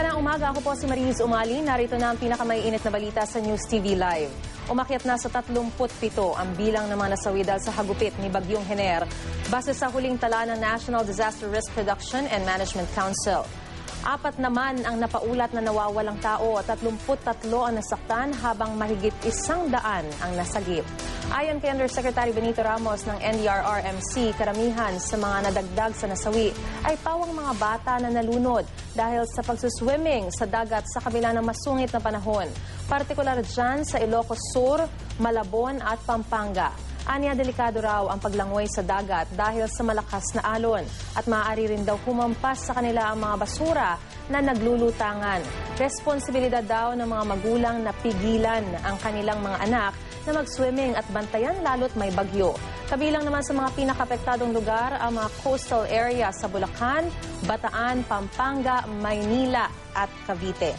Magandang umaga, ako po si Mariz Umali. Narito na ang pinakamaiinit na balita sa News TV Live. Umakyat na sa 37 ang bilang ng mga nasawi dahil sa hagupit ni Bagyong Hener base sa huling tala ng National Disaster Risk Reduction and Management Council. 4 naman ang napaulat na nawawalang tao at 33 ang nasaktan habang mahigit 100 ang nasagip. Ayon kay Undersecretary Benito Ramos ng NDRRMC, karamihan sa mga nadagdag sa nasawi ay pawang mga bata na nalunod dahil sa pagsuswimming sa dagat sa kabila ng masungit na panahon. Partikular dyan sa Ilocos Sur, Malabon at Pampanga. Anya, delikado raw ang paglangoy sa dagat dahil sa malakas na alon at maaari rin daw humampas sa kanila ang mga basura na naglulutangan. Responsibilidad daw ng mga magulang na pigilan ang kanilang mga anak na mag-swimming at bantayan lalo't may bagyo. Kabilang naman sa mga pinakapektadong lugar ang mga coastal area sa Bulacan, Bataan, Pampanga, Maynila at Cavite.